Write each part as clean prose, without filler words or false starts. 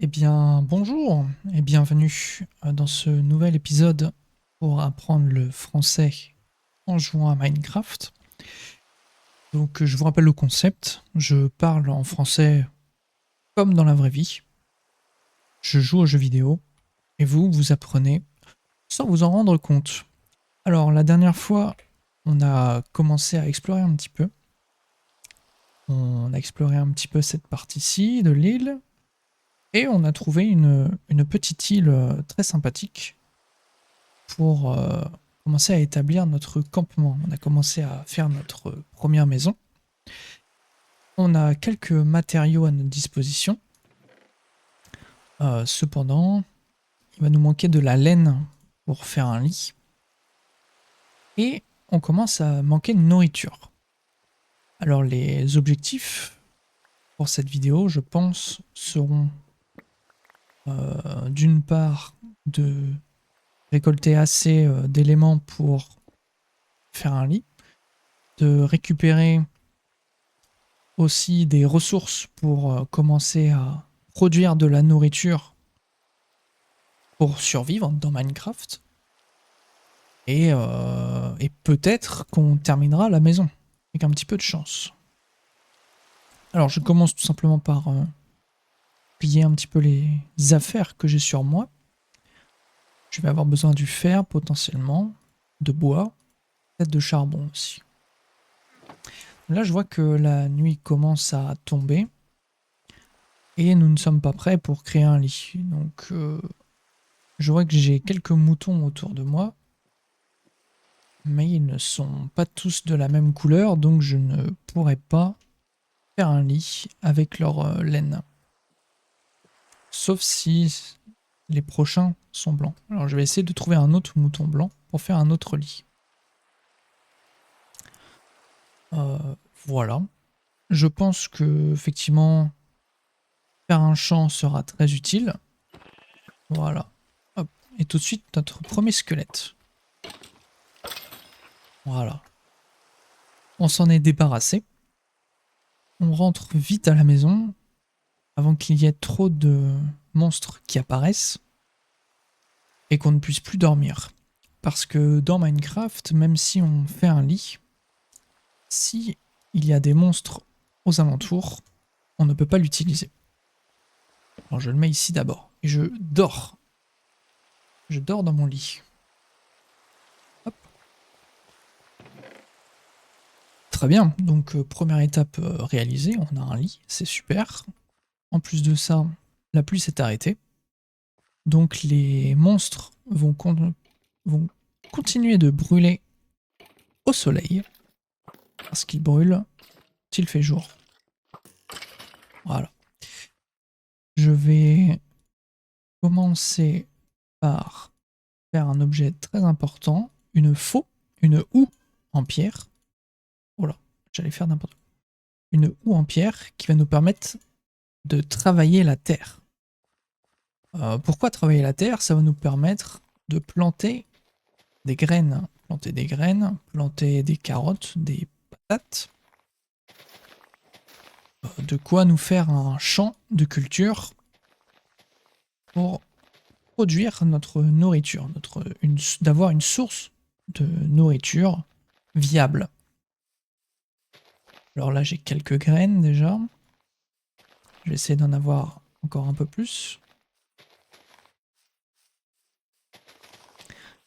Eh bien, bonjour et bienvenue dans ce nouvel épisode pour apprendre le français en jouant à Minecraft. Donc, je vous rappelle le concept. Je parle en français comme dans la vraie vie. Je joue aux jeux vidéo et vous apprenez sans vous en rendre compte. Alors, la dernière fois, on a commencé à explorer un petit peu. On a exploré un petit peu cette partie-ci de l'île et on a trouvé une petite île très sympathique pour commencer à établir notre campement. On a commencé à faire notre première maison. On a quelques matériaux à notre disposition. Cependant, il va nous manquer de la laine pour faire un lit. Et on commence à manquer de nourriture. Alors les objectifs pour cette vidéo, je pense, seront d'une part de récolter assez d'éléments pour faire un lit, de récupérer aussi des ressources pour commencer à produire de la nourriture pour survivre dans Minecraft. Et peut-être qu'on terminera la maison, avec un petit peu de chance. Alors je commence tout simplement par plier un petit peu les affaires que j'ai sur moi. Je vais avoir besoin du fer potentiellement, de bois, peut-être de charbon aussi. Là je vois que la nuit commence à tomber. Et nous ne sommes pas prêts pour créer un lit. Donc je vois que j'ai quelques moutons autour de moi, mais ils ne sont pas tous de la même couleur, donc je ne pourrai pas faire un lit avec leur laine. Sauf si les prochains sont blancs. Alors je vais essayer de trouver un autre mouton blanc pour faire un autre lit. Euh, voilà. Je pense que effectivement faire un champ sera très utile. Voilà. Hop. Et tout de suite notre premier squelette. Voilà. On s'en est débarrassé. On rentre vite à la maison avant qu'il y ait trop de monstres qui apparaissent et qu'on ne puisse plus dormir. Parce que dans Minecraft, même si on fait un lit, si il y a des monstres aux alentours, on ne peut pas l'utiliser. Alors je le mets ici d'abord. Et je dors. Je dors dans mon lit. Hop. Très bien. Donc première étape réalisée, on a un lit, c'est super. En plus de ça, la pluie s'est arrêtée. Donc les monstres vont continuer de brûler au soleil, parce qu'il brûle s'il fait jour. Voilà. Je vais commencer par faire un objet très important, une houe en pierre. Oh là, j'allais faire n'importe quoi. Une houe en pierre qui va nous permettre de travailler la terre. Pourquoi travailler la terre? Ça va nous permettre de planter des graines. Planter des carottes, des patates. De quoi nous faire un champ de culture pour produire notre nourriture, d'avoir une source de nourriture viable. Alors là, j'ai quelques graines déjà. Je vais essayer d'en avoir encore un peu plus.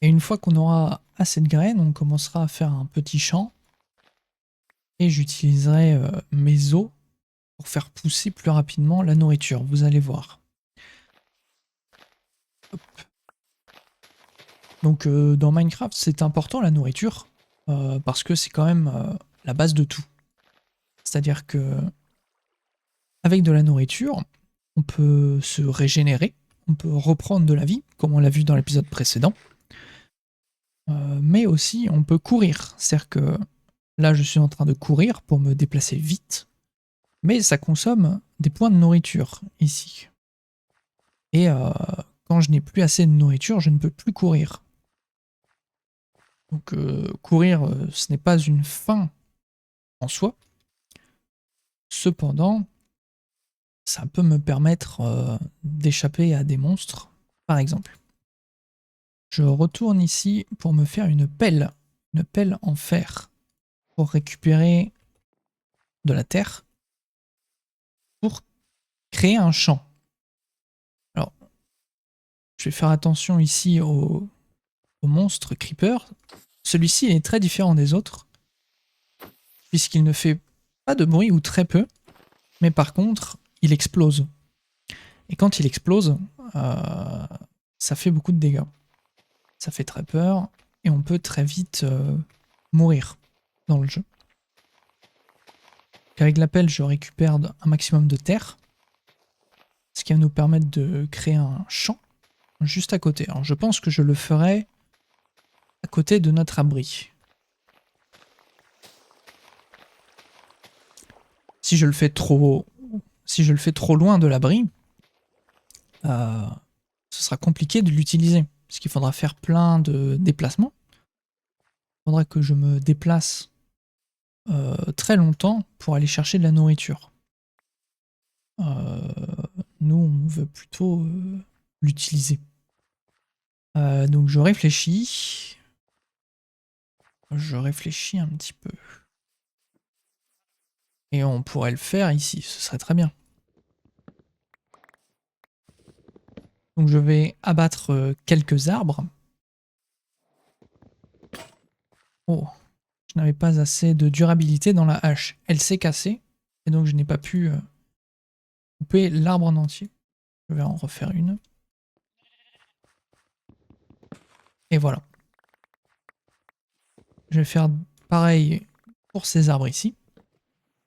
Et une fois qu'on aura assez de graines, on commencera à faire un petit champ. Et j'utiliserai mes os pour faire pousser plus rapidement la nourriture. Vous allez voir. Hop. Donc dans Minecraft, c'est important la nourriture. Parce que c'est quand même la base de tout. C'est-à-dire que avec de la nourriture, on peut se régénérer, on peut reprendre de la vie, comme on l'a vu dans l'épisode précédent. Mais aussi, on peut courir. C'est-à-dire que là, je suis en train de courir pour me déplacer vite, mais ça consomme des points de nourriture ici. Et quand je n'ai plus assez de nourriture, je ne peux plus courir. Donc courir, ce n'est pas une fin en soi. Cependant, ça peut me permettre d'échapper à des monstres, par exemple. Je retourne ici pour me faire une pelle en fer, pour récupérer de la terre, pour créer un champ. Alors, je vais faire attention ici au monstre creeper. Celui-ci est très différent des autres, puisqu'il ne fait pas de bruit ou très peu, mais par contre, il explose. Et quand il explose, ça fait beaucoup de dégâts. Ça fait très peur, et on peut très vite mourir dans le jeu. Avec la pelle, je récupère un maximum de terre, ce qui va nous permettre de créer un champ juste à côté. Alors je pense que je le ferai à côté de notre abri. Si je le fais trop loin de l'abri, ce sera compliqué de l'utiliser, parce qu'il faudra faire plein de déplacements. Il faudra que je me déplace très longtemps pour aller chercher de la nourriture. Nous, on veut plutôt l'utiliser. Donc je réfléchis. Je réfléchis un petit peu. Et on pourrait le faire ici, ce serait très bien. Donc je vais abattre quelques arbres. Oh, je n'avais pas assez de durabilité dans la hache. Elle s'est cassée, et donc je n'ai pas pu couper l'arbre en entier. Je vais en refaire une. Et voilà. Je vais faire pareil pour ces arbres ici.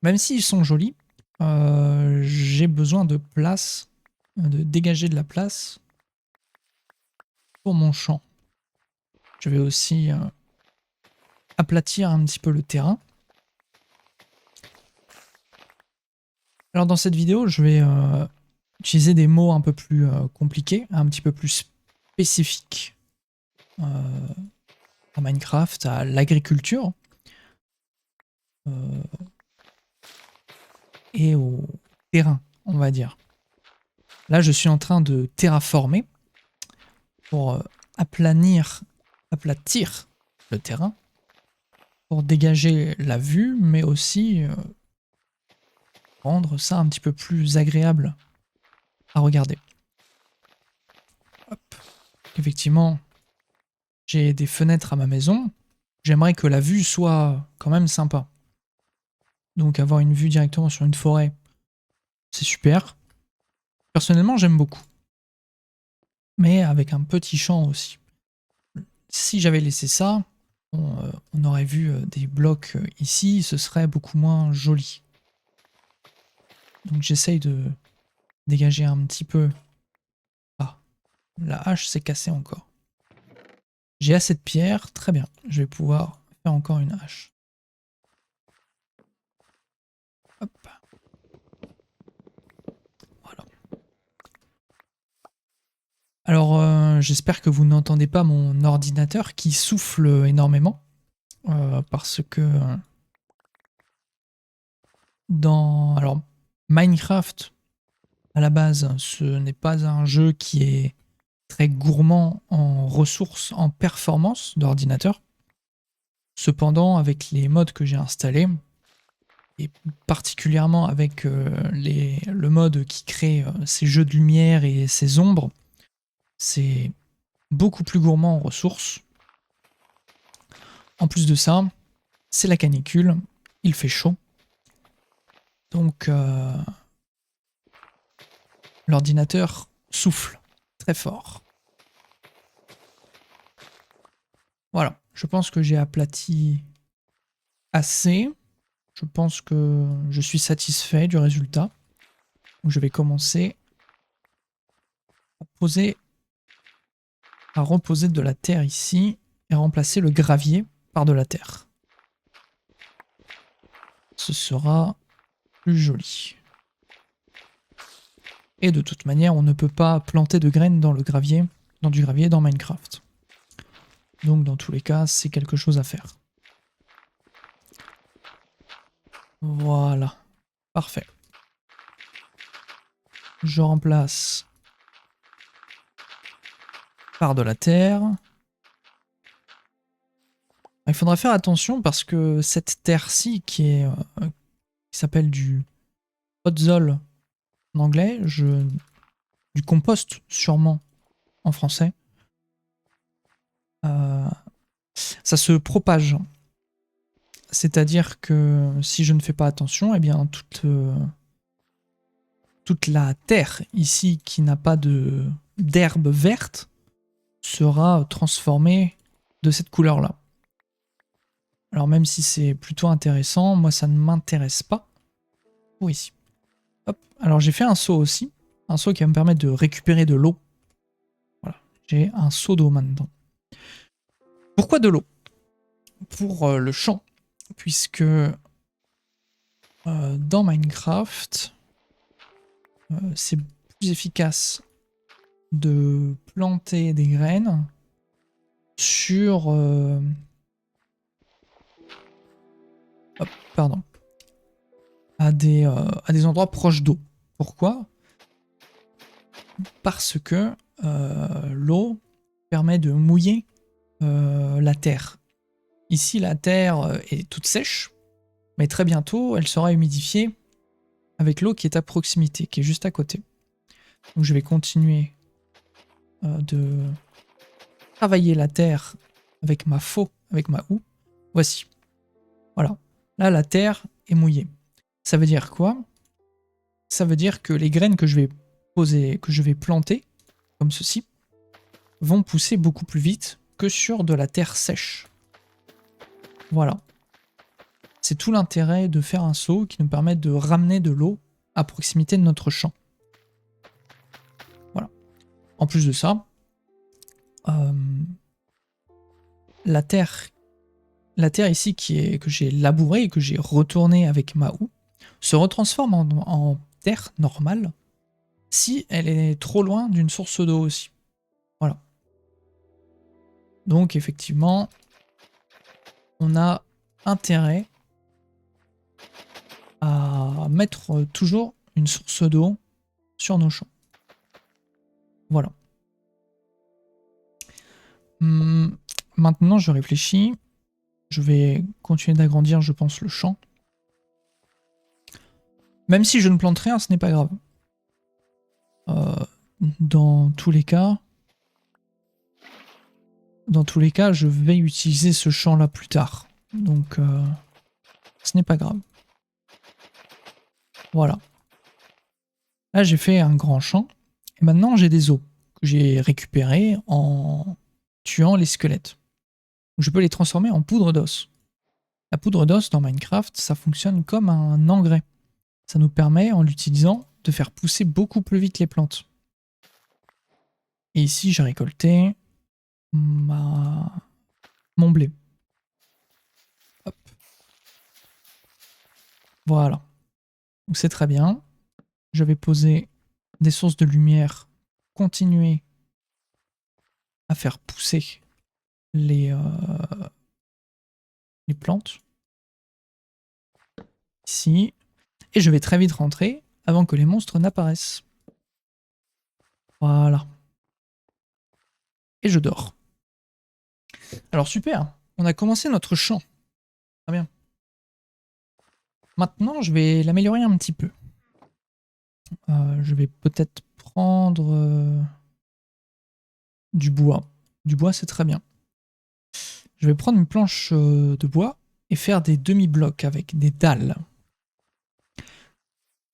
Même s'ils sont jolis, j'ai besoin de place, de dégager de la place pour mon champ. Je vais aussi aplatir un petit peu le terrain. Alors dans cette vidéo, je vais utiliser des mots un peu plus compliqués, un petit peu plus spécifiques à Minecraft, à l'agriculture et au terrain, on va dire. Là, je suis en train de terraformer pour aplatir le terrain, pour dégager la vue, mais aussi rendre ça un petit peu plus agréable à regarder. Hop. Effectivement, j'ai des fenêtres à ma maison. J'aimerais que la vue soit quand même sympa. Donc avoir une vue directement sur une forêt, c'est super. Personnellement, j'aime beaucoup. Mais avec un petit champ aussi. Si j'avais laissé ça, on aurait vu des blocs ici, ce serait beaucoup moins joli. Donc j'essaye de dégager un petit peu. Ah, la hache s'est cassée encore. J'ai assez de pierres, très bien. Je vais pouvoir faire encore une hache. Hop. Voilà. Alors, j'espère que vous n'entendez pas mon ordinateur qui souffle énormément. Parce que alors, Minecraft, à la base, ce n'est pas un jeu qui est très gourmand en ressources, en performance d'ordinateur. Cependant, avec les mods que j'ai installés, et particulièrement avec le mode qui crée ces jeux de lumière et ces ombres, c'est beaucoup plus gourmand en ressources. En plus de ça, c'est la canicule, il fait chaud. Donc l'ordinateur souffle très fort. Voilà, je pense que j'ai aplati assez. Je pense que je suis satisfait du résultat. Donc je vais commencer à reposer de la terre ici et remplacer le gravier par de la terre. Ce sera plus joli. Et de toute manière, on ne peut pas planter de graines dans du gravier dans Minecraft. Donc dans tous les cas, c'est quelque chose à faire. Voilà. Parfait. je remplace par de la terre. Il faudra faire attention parce que cette terre-ci qui s'appelle du podzol en anglais, du compost sûrement en français, ça se propage. C'est-à-dire que si je ne fais pas attention, eh bien toute la terre ici qui n'a pas d'herbe verte sera transformée de cette couleur-là. Alors même si c'est plutôt intéressant, moi ça ne m'intéresse pas. Pour ici. Hop. Alors j'ai fait un seau aussi. Un seau qui va me permettre de récupérer de l'eau. Voilà. J'ai un seau d'eau maintenant. Pourquoi de l'eau? Pour le champ. Puisque dans Minecraft, c'est plus efficace de planter des graines sur... hop, pardon. À des endroits proches d'eau. Pourquoi? Parce que l'eau permet de mouiller la terre. Ici, la terre est toute sèche, mais très bientôt, elle sera humidifiée avec l'eau qui est à proximité, qui est juste à côté. Donc je vais continuer de travailler la terre avec ma faux, avec ma houe. Voici. Voilà. Là, la terre est mouillée. Ça veut dire quoi? Ça veut dire que les graines que je vais poser, que je vais planter, comme ceci, vont pousser beaucoup plus vite que sur de la terre sèche. Voilà. C'est tout l'intérêt de faire un seau qui nous permet de ramener de l'eau à proximité de notre champ. Voilà. En plus de ça, la terre ici que j'ai labourée et que j'ai retournée avec ma houe se retransforme en terre normale si elle est trop loin d'une source d'eau aussi. Voilà. Donc effectivement, on a intérêt à mettre toujours une source d'eau sur nos champs. Voilà. Maintenant, je réfléchis. Je vais continuer d'agrandir, je pense, le champ. Même si je ne plante rien, ce n'est pas grave. Dans tous les cas, je vais utiliser ce champ-là plus tard. Donc, ce n'est pas grave. Voilà. Là, j'ai fait un grand champ. Et maintenant, j'ai des os que j'ai récupérés en tuant les squelettes. Je peux les transformer en poudre d'os. La poudre d'os dans Minecraft, ça fonctionne comme un engrais. Ça nous permet, en l'utilisant, de faire pousser beaucoup plus vite les plantes. Et ici, j'ai récolté mon blé. Hop. Voilà. Donc c'est très bien. Je vais poser des sources de lumière, continuer à faire pousser les plantes. Ici. Et je vais très vite rentrer avant que les monstres n'apparaissent. Voilà. Et je dors. Alors super, on a commencé notre champ. Très bien. Maintenant, je vais l'améliorer un petit peu. Je vais peut-être prendre du bois. Du bois, c'est très bien. Je vais prendre une planche de bois et faire des demi-blocs avec des dalles.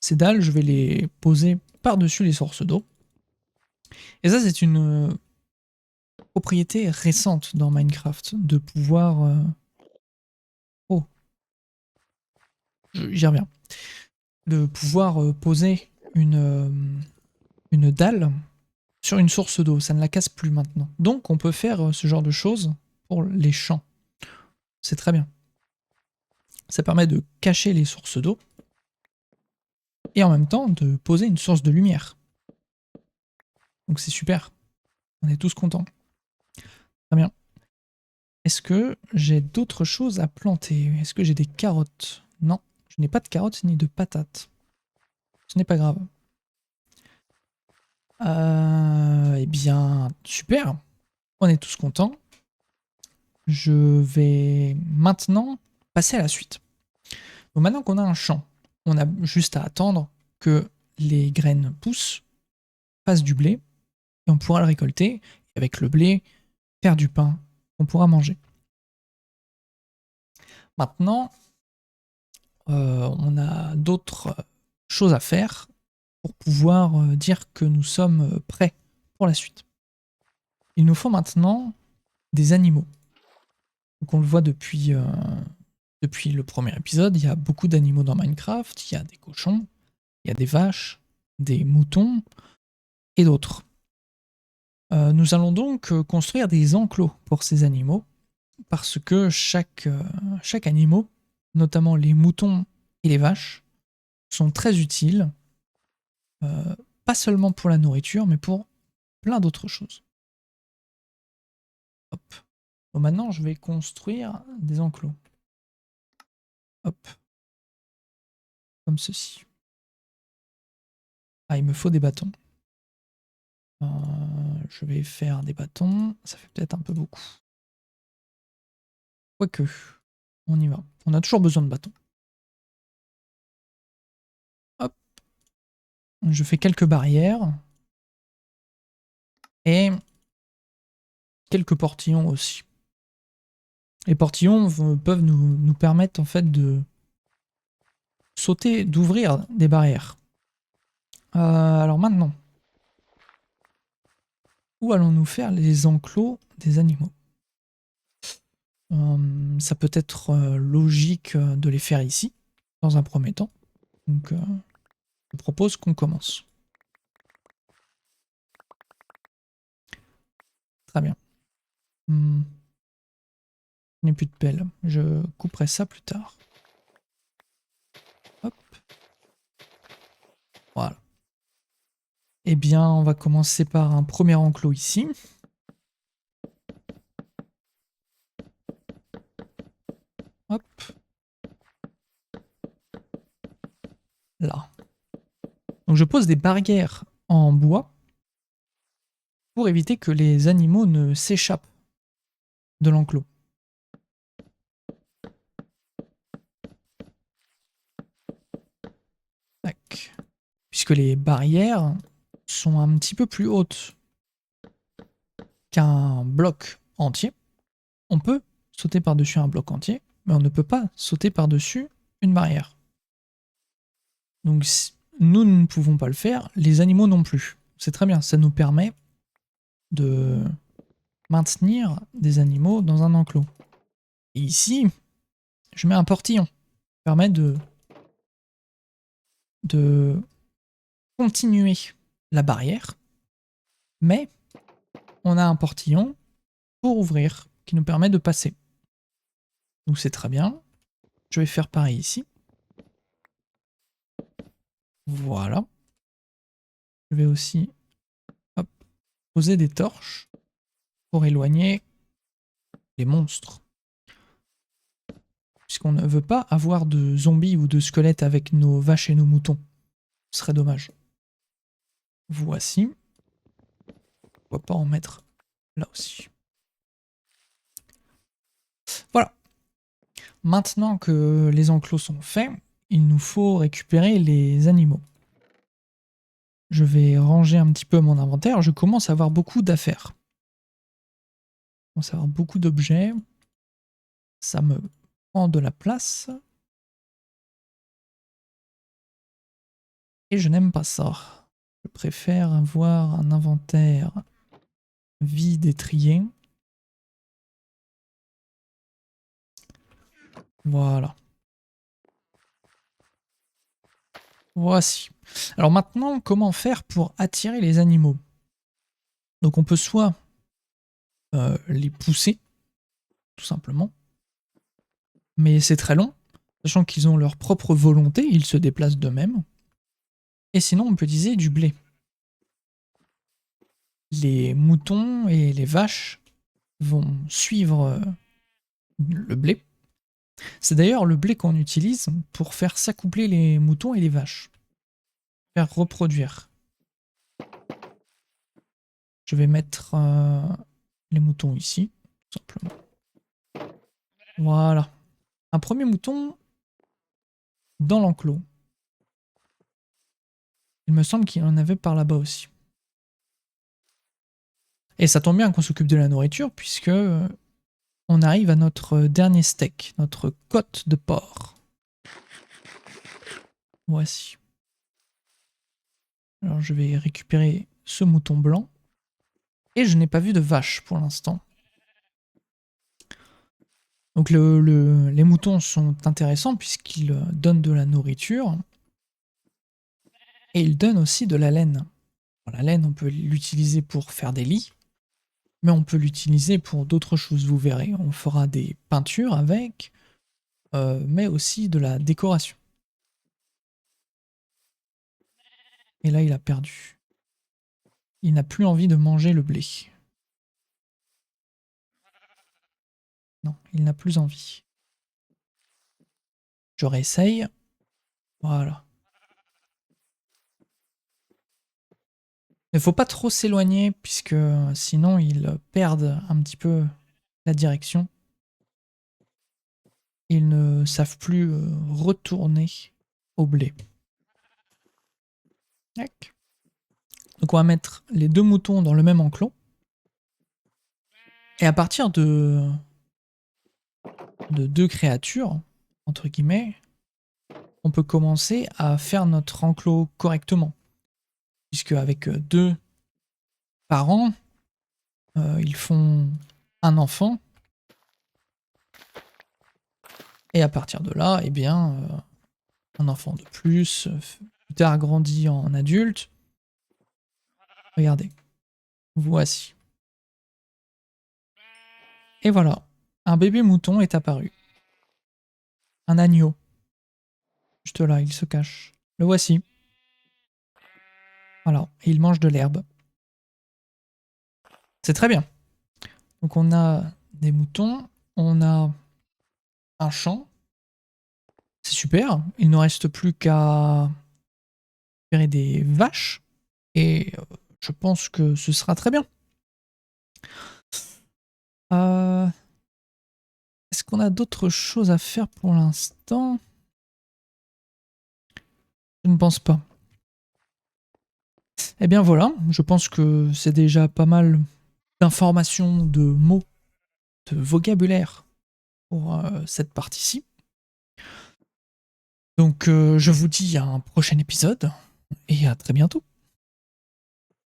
Ces dalles, je vais les poser par-dessus les sources d'eau. Et ça, c'est une propriété récente dans Minecraft, de pouvoir... Oh, j'y reviens. De pouvoir poser une dalle sur une source d'eau. Ça ne la casse plus maintenant. Donc, on peut faire ce genre de choses pour les champs. C'est très bien. Ça permet de cacher les sources d'eau et en même temps de poser une source de lumière. Donc c'est super. On est tous contents. Très bien. Est-ce que j'ai d'autres choses à planter? Est-ce que j'ai des carottes? Non, je n'ai pas de carottes ni de patates. Ce n'est pas grave. Eh bien, super. On est tous contents. Je vais maintenant passer à la suite. Donc maintenant qu'on a un champ, on a juste à attendre que les graines poussent, fassent du blé, et on pourra le récolter, et avec le blé, faire du pain qu'on pourra manger. Maintenant, on a d'autres choses à faire pour pouvoir dire que nous sommes prêts pour la suite. Il nous faut maintenant des animaux. Donc on le voit depuis le premier épisode, il y a beaucoup d'animaux dans Minecraft, il y a des cochons, il y a des vaches, des moutons et d'autres. Nous allons donc construire des enclos pour ces animaux, parce que chaque animal, notamment les moutons et les vaches, sont très utiles, pas seulement pour la nourriture, mais pour plein d'autres choses. Hop. Donc maintenant, je vais construire des enclos. Hop. Comme ceci. Ah, il me faut des bâtons. Je vais faire des bâtons. Ça fait peut-être un peu beaucoup. Quoique, on y va. On a toujours besoin de bâtons. Hop. Je fais quelques barrières. Et quelques portillons aussi. Les portillons peuvent nous permettre en fait de sauter, d'ouvrir des barrières. Alors maintenant, où allons-nous faire les enclos des animaux? Ça peut être logique de les faire ici, dans un premier temps. Donc, je propose qu'on commence. Très bien. Je n'ai plus de pelle. Je couperai ça plus tard. Hop. Voilà. Eh bien, on va commencer par un premier enclos ici. Hop. Là. Donc je pose des barrières en bois pour éviter que les animaux ne s'échappent de l'enclos. Tac. Puisque les barrières sont un petit peu plus hautes qu'un bloc entier, on peut sauter par-dessus un bloc entier, mais on ne peut pas sauter par-dessus une barrière. Donc nous ne pouvons pas le faire, les animaux non plus. C'est très bien, ça nous permet de maintenir des animaux dans un enclos. Et ici, je mets un portillon qui permet de continuer la barrière, mais on a un portillon pour ouvrir qui nous permet de passer. Donc c'est très bien. Je vais faire pareil ici. Voilà. Je vais aussi poser des torches pour éloigner les monstres. Puisqu'on ne veut pas avoir de zombies ou de squelettes avec nos vaches et nos moutons. Ce serait dommage. Voici. Pourquoi pas en mettre là aussi. Voilà. Maintenant que les enclos sont faits, il nous faut récupérer les animaux. Je vais ranger un petit peu mon inventaire. Je commence à avoir beaucoup d'affaires. Je commence à avoir beaucoup d'objets. Ça me prend de la place. Et je n'aime pas ça. Je préfère avoir un inventaire vide et trié. Voilà. Voici. Alors maintenant, comment faire pour attirer les animaux? Donc on peut soit les pousser, tout simplement. Mais c'est très long, sachant qu'ils ont leur propre volonté, ils se déplacent d'eux-mêmes. Et sinon, on peut utiliser du blé. Les moutons et les vaches vont suivre le blé. C'est d'ailleurs le blé qu'on utilise pour faire s'accoupler les moutons et les vaches. Faire reproduire. Je vais mettre les moutons ici, tout simplement. Voilà. Un premier mouton dans l'enclos. Il me semble qu'il y en avait par là-bas aussi. Et ça tombe bien qu'on s'occupe de la nourriture, puisque on arrive à notre dernier steak, notre côte de porc. Voici. Alors je vais récupérer ce mouton blanc. Et je n'ai pas vu de vache pour l'instant. Donc les moutons sont intéressants puisqu'ils donnent de la nourriture. Et ils donnent aussi de la laine. La laine, on peut l'utiliser pour faire des lits. Mais on peut l'utiliser pour d'autres choses, vous verrez. On fera des peintures avec, mais aussi de la décoration. Et là, il a perdu. Il n'a plus envie de manger le blé. Non, il n'a plus envie. Je réessaye. Voilà. Il ne faut pas trop s'éloigner, puisque sinon, ils perdent un petit peu la direction. Ils ne savent plus retourner au blé. Donc on va mettre les deux moutons dans le même enclos. Et à partir de deux créatures, entre guillemets, on peut commencer à faire notre enclos correctement. Puisque avec deux parents, ils font un enfant. Et à partir de là, eh bien, un enfant de plus tard grandit en adulte. Regardez. Voici. Et voilà. Un bébé mouton est apparu. Un agneau. Juste là, il se cache. Le voici. Voilà. Et il mange de l'herbe. C'est très bien. Donc on a des moutons. On a un champ. C'est super. Il ne reste plus qu'à faire des vaches. Et je pense que ce sera très bien. Est-ce qu'on a d'autres choses à faire pour l'instant? Je ne pense pas. Eh bien voilà, je pense que c'est déjà pas mal d'informations, de mots, de vocabulaire pour cette partie-ci. Donc je vous dis à un prochain épisode et à très bientôt.